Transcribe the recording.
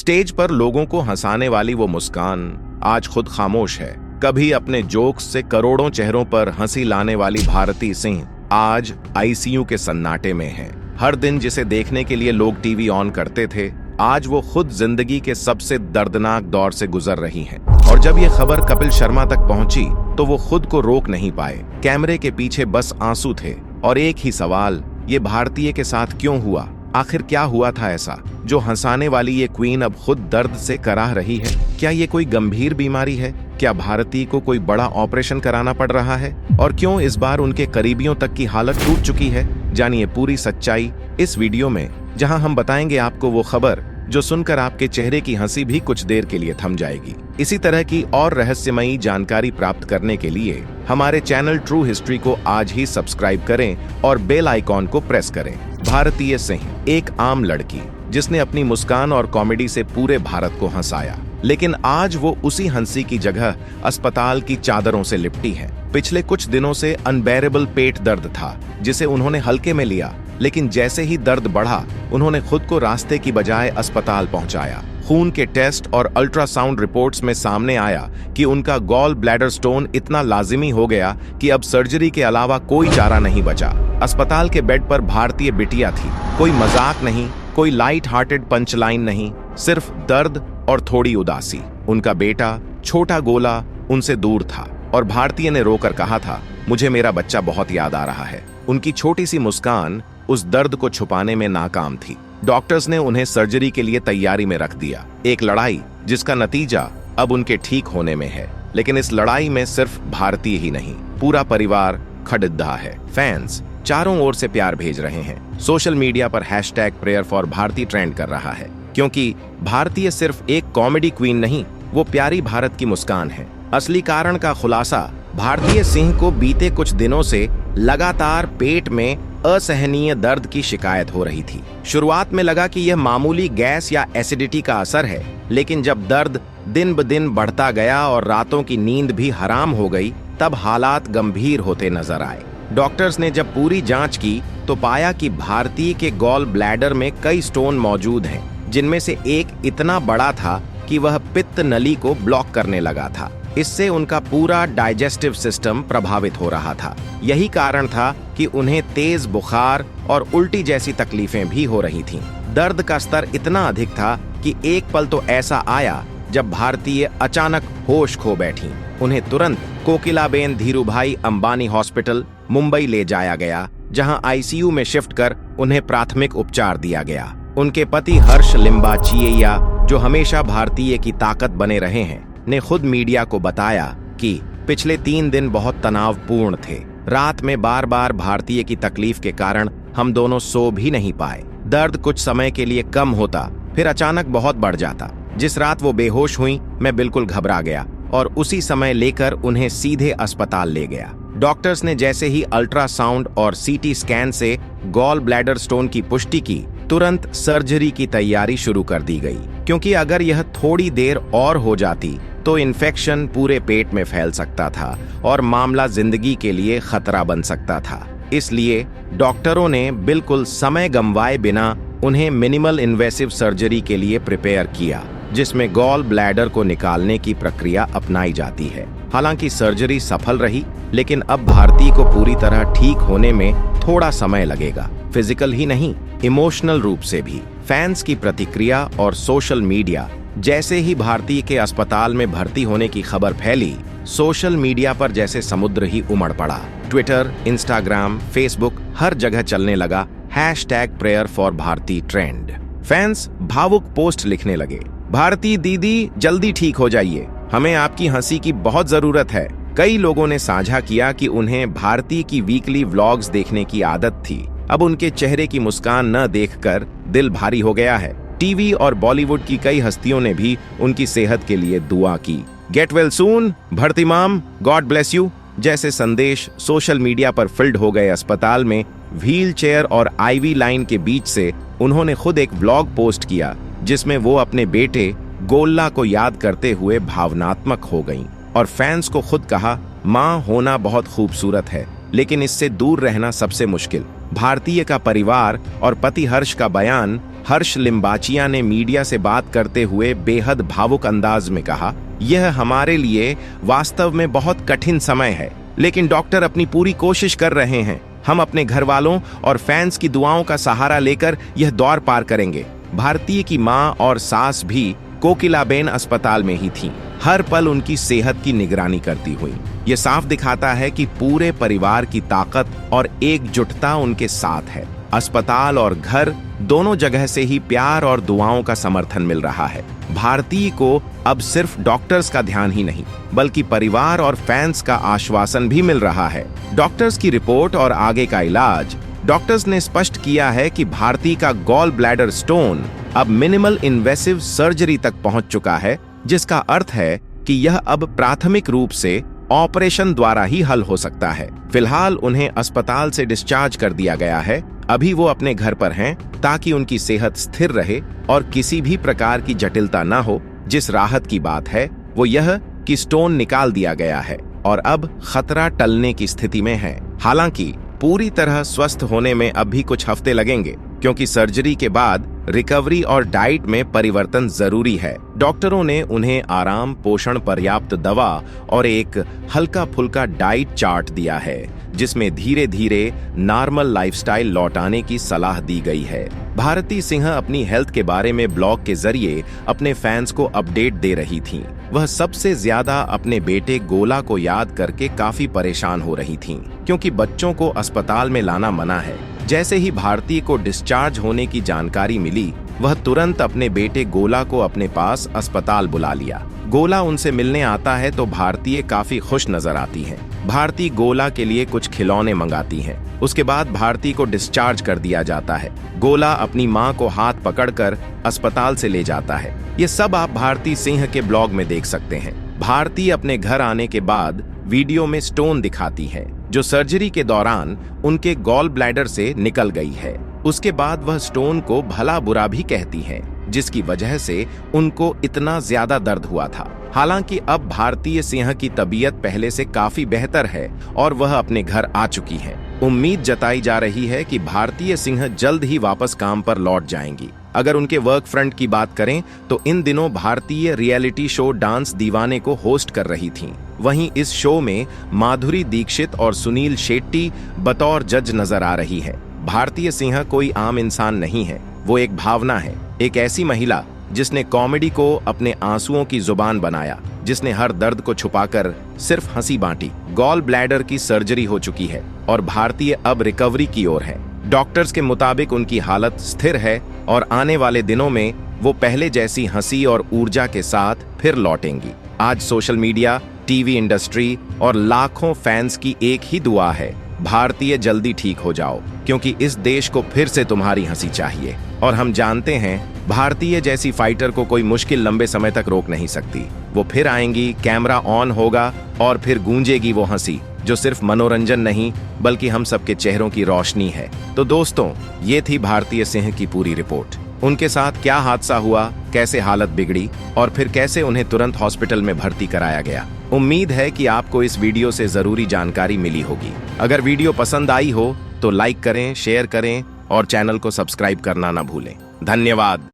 Stage पर लोगों को हंसाने वाली वो मुस्कान आज खुद खामोश है। कभी अपने जोक्स से करोड़ों चेहरों पर हंसी लाने वाली भारती सिंह आज आईसीयू के सन्नाटे में है। हर दिन जिसे देखने के लिए लोग टीवी ऑन करते थे, आज वो खुद जिंदगी के सबसे दर्दनाक दौर से गुजर रही हैं। और जब ये खबर कपिल शर्मा तक पहुंची तो वो खुद को रोक नहीं पाए। कैमरे के पीछे बस आंसू थे और एक ही सवाल, ये भारतीय के साथ क्यों हुआ? आखिर क्या हुआ था ऐसा जो हंसाने वाली ये क्वीन अब खुद दर्द से कराह रही है? क्या ये कोई गंभीर बीमारी है? क्या भारती को कोई बड़ा ऑपरेशन कराना पड़ रहा है? और क्यों इस बार उनके करीबियों तक की हालत टूट चुकी है? जानिए पूरी सच्चाई इस वीडियो में, जहां हम बताएंगे आपको वो खबर जो सुनकर आपके चेहरे की हंसी भी कुछ देर के लिए थम जाएगी। इसी तरह की और रहस्यमयी जानकारी प्राप्त करने के लिए हमारे चैनल ट्रू हिस्ट्री को आज ही सब्सक्राइब करें और बेल आइकॉन को प्रेस करें। भारती सिंह एक आम लड़की जिसने अपनी मुस्कान और कॉमेडी से पूरे भारत को हंसाया, लेकिन आज वो उसी हंसी की जगह अस्पताल की चादरों से लिपटी है। पिछले कुछ दिनों से अनबेरेबल पेट दर्द था जिसे उन्होंने हल्के में लिया, लेकिन जैसे ही दर्द बढ़ा उन्होंने खुद को रास्ते की बजाय अस्पताल पहुंचाया। खून के टेस्ट और अल्ट्रासाउंड रिपोर्ट्स में सामने आया कि उनका गॉल ब्लैडर स्टोन इतना लाजिमी हो गया कि अब सर्जरी के अलावा कोई चारा नहीं बचा। अस्पताल के बेड पर भारतीय बिटिया थी। कोई मजाक नहीं, कोई लाइट हार्टेड पंचलाइन नहीं, सिर्फ दर्द और थोड़ी उदासी। उनका बेटा छोटा गोला उनसे दूर था और भारतीय ने रोकर कहा था, मुझे मेरा बच्चा बहुत याद आ रहा है। उनकी छोटी सी मुस्कान उस दर्द को छुपाने में नाकाम थी। डॉक्टर्स ने उन्हें सर्जरी के लिए तैयारी में रख दिया। एक लड़ाई जिसका नतीजा अब उनके ठीक होने में है। लेकिन इस लड़ाई में सिर्फ भारतीय ही नहीं, पूरा परिवार खड़िद्दा है। फैंस चारों ओर से प्यार भेज रहे हैं। सोशल मीडिया पर #PrayerForBharti ट्रेंड कर रहा है, क्योंकि भारतीय सिर्फ एक कॉमेडी क्वीन नहीं, वो प्यारी भारत की मुस्कान है। असली कारण का खुलासा, भारतीय सिंह को बीते कुछ दिनों से लगातार पेट में असहनीय दर्द की शिकायत हो रही थी। शुरुआत में लगा कि यह मामूली गैस या एसिडिटी का असर है, लेकिन जब दर्द दिन ब दिन बढ़ता गया और रातों की नींद भी हराम हो गई, तब हालात गंभीर होते नजर आए। डॉक्टर्स ने जब पूरी जांच की तो पाया कि भारतीय के गॉल ब्लैडर में कई स्टोन मौजूद हैं, जिनमें से एक इतना बड़ा था कि वह पित्त नली को ब्लॉक करने लगा था। इससे उनका पूरा डाइजेस्टिव सिस्टम प्रभावित हो रहा था। यही कारण था कि उन्हें तेज बुखार और उल्टी जैसी तकलीफें भी हो रही थीं। दर्द का स्तर इतना अधिक था कि एक पल तो ऐसा आया जब भारतीय अचानक होश खो बैठी। उन्हें तुरंत कोकिलाबेन धीरूभाई अंबानी हॉस्पिटल मुंबई ले जाया गया, जहां आईसीयू में शिफ्ट कर उन्हें प्राथमिक उपचार दिया गया। उनके पति हर्ष लिम्बाचिया, जो हमेशा भारतीय की ताकत बने रहे हैं, ने खुद मीडिया को बताया कि पिछले 3 दिन बहुत तनावपूर्ण थे। रात में बार बार भारतीय की तकलीफ के कारण हम दोनों सो भी नहीं पाए। दर्द कुछ समय के लिए कम होता, फिर अचानक बहुत बढ़ जाता। जिस रात वो बेहोश हुई, मैं बिल्कुल घबरा गया और उसी समय लेकर उन्हें सीधे अस्पताल ले गया। डॉक्टर्स ने जैसे ही अल्ट्रासाउंड और सीटी स्कैन से गॉल ब्लैडर स्टोन की पुष्टि की, तुरंत सर्जरी की तैयारी शुरू कर दी गई, क्योंकि अगर यह थोड़ी देर और हो जाती तो इन्फेक्शन पूरे पेट में फैल सकता था और मामला जिंदगी के लिए खतरा बन सकता था। इसलिए डॉक्टरों ने बिल्कुल समय गंवाए बिना उन्हें मिनिमल इन्वेसिव सर्जरी के लिए प्रिपेयर किया, जिसमें गॉल ब्लैडर को निकालने की प्रक्रिया अपनाई जाती है। हालांकि सर्जरी सफल रही, लेकिन अब भारती को पूरी तरह ठीक होने में थोड़ा समय लगेगा। फिजिकल ही नहीं, इमोशनल रूप से भी। फैंस की प्रतिक्रिया और सोशल मीडिया, जैसे ही भारती के अस्पताल में भर्ती होने की खबर फैली, सोशल मीडिया पर जैसे समुद्र ही उमड़ पड़ा। ट्विटर, इंस्टाग्राम, फेसबुक, हर जगह चलने लगा #PrayerForBharti ट्रेंड। फैंस भावुक पोस्ट लिखने लगे, भारती दीदी जल्दी ठीक हो जाइए, हमें आपकी हंसी की बहुत जरूरत है। कई लोगों ने साझा किया कि उन्हें भारती की वीकली व्लॉग्स देखने की आदत थी। अब उनके चेहरे की मुस्कान न देखकर दिल भारी हो गया है। टीवी और बॉलीवुड की कई हस्तियों ने भी उनकी सेहत के लिए दुआ की। गेट वेल सून, भरती माम, गॉड ब्लेस यू जैसे संदेश सोशल मीडिया पर फिल्ड हो गए। अस्पताल में व्हील चेयर और आईवी लाइन के बीच से उन्होंने खुद एक व्लॉग पोस्ट किया, जिसमें वो अपने बेटे गोल्ला को याद करते हुए भावनात्मक हो गईं और फैंस को खुद कहा, माँ होना बहुत खूबसूरत है, लेकिन इससे दूर रहना सबसे मुश्किल। भारतीय का परिवार और पति हर्ष का बयान। हर्ष लिम्बाचिया ने मीडिया से बात करते हुए बेहद भावुक अंदाज में कहा, यह हमारे लिए वास्तव में बहुत कठिन समय है, लेकिन डॉक्टर अपनी पूरी कोशिश कर रहे हैं। हम अपने घर वालों और फैंस की दुआओं का सहारा लेकर यह दौर पार करेंगे। भारतीय की मां और सास भी कोकिलाबेन अस्पताल में ही थीं, हर पल उनकी सेहत की निगरानी करती हुई। ये साफ दिखाता है कि पूरे परिवार की ताकत और एकजुटता उनके साथ है। अस्पताल और घर दोनों जगह से ही प्यार और दुआओं का समर्थन मिल रहा है। भारतीय को अब सिर्फ डॉक्टर्स का ध्यान ही नहीं, बल्कि परिवार और फैंस का आश्वासन भी मिल रहा है। डॉक्टर्स की रिपोर्ट और आगे का इलाज। डॉक्टर्स ने स्पष्ट किया है कि भारतीय का गॉल ब्लैडर स्टोन अब मिनिमल इन्वेसिव सर्जरी तक पहुंच चुका है, जिसका अर्थ है कि यह अब प्राथमिक रूप से ऑपरेशन द्वारा ही हल हो सकता है। फिलहाल उन्हें अस्पताल से डिस्चार्ज कर दिया गया है। अभी वो अपने घर पर हैं ताकि उनकी सेहत स्थिर रहे और किसी भी प्रकार की जटिलता न हो। जिस राहत की बात है वो यह कि स्टोन निकाल दिया गया है और अब खतरा टलने की स्थिति में है। हालांकि पूरी तरह स्वस्थ होने में अब भी कुछ हफ्ते लगेंगे, क्योंकि सर्जरी के बाद रिकवरी और डाइट में परिवर्तन जरूरी है। डॉक्टरों ने उन्हें आराम, पोषण, पर्याप्त दवा और एक हल्का फुल्का डाइट चार्ट दिया है, जिसमें धीरे धीरे नॉर्मल लाइफस्टाइल लौटाने की सलाह दी गई है। भारती सिंह अपनी हेल्थ के बारे में ब्लॉग के जरिए अपने फैंस को अपडेट दे रही थीं। वह सबसे ज्यादा अपने बेटे गोला को याद करके काफी परेशान हो रही थीं, क्योंकि बच्चों को अस्पताल में लाना मना है। जैसे ही भारती को डिस्चार्ज होने की जानकारी मिली, वह तुरंत अपने बेटे गोला को अपने पास अस्पताल बुला लिया। गोला उनसे मिलने आता है तो भारतीय काफी खुश नजर आती है। भारती गोला के लिए कुछ खिलौने मंगाती हैं। उसके बाद भारती को डिस्चार्ज कर दिया जाता है। गोला अपनी मां को हाथ पकड़कर अस्पताल से ले जाता है। ये सब आप भारती सिंह के ब्लॉग में देख सकते हैं। भारती अपने घर आने के बाद वीडियो में स्टोन दिखाती है, जो सर्जरी के दौरान उनके गॉल ब्लैडर से निकल गई है। उसके बाद वह स्टोन को भला बुरा भी कहती हैं, जिसकी वजह से उनको इतना ज्यादा दर्द हुआ था। हालांकि अब भारतीय सिंह की तबीयत पहले से काफी बेहतर है और वह अपने घर आ चुकी है। उम्मीद जताई जा रही है कि भारतीय सिंह जल्द ही वापस काम पर लौट जाएंगी। अगर उनके वर्क फ्रंट की बात करें तो इन दिनों भारतीय रियलिटी शो डांस दीवाने को होस्ट कर रही थीं। वहीं इस शो में माधुरी दीक्षित और सुनील शेट्टी बतौर जज नजर आ रही है। भारतीय सिंह कोई आम इंसान नहीं है, वो एक भावना है, एक ऐसी महिला जिसने कॉमेडी को अपने आंसुओं की जुबान बनाया, जिसने हर दर्द को छुपाकर सिर्फ हंसी बांटी। गॉल ब्लैडर की सर्जरी हो चुकी है और भारतीय अब रिकवरी की ओर है। डॉक्टर्स के मुताबिक उनकी हालत स्थिर है और आने वाले दिनों में वो पहले जैसी हंसी और ऊर्जा के साथ फिर लौटेंगी। आज सोशल मीडिया, टीवी इंडस्ट्री और लाखों फैंस की एक ही दुआ है, भारतीय जल्दी ठीक हो जाओ, क्योंकि इस देश को फिर से तुम्हारी हंसी चाहिए। और हम जानते हैं भारतीय जैसी फाइटर को कोई मुश्किल लंबे समय तक रोक नहीं सकती। वो फिर आएंगी, कैमरा ऑन होगा और फिर गूंजेगी वो हंसी, जो सिर्फ मनोरंजन नहीं बल्कि हम सबके चेहरों की रोशनी है। तो दोस्तों, ये थी भारतीय सिंह की पूरी रिपोर्ट। उनके साथ क्या हादसा हुआ, कैसे हालत बिगड़ी और फिर कैसे उन्हें तुरंत हॉस्पिटल में भर्ती कराया गया। उम्मीद है कि आपको इस वीडियो से जरूरी जानकारी मिली होगी। अगर वीडियो पसंद आई हो तो लाइक करें, शेयर करें और चैनल को सब्सक्राइब करना ना भूलें। धन्यवाद।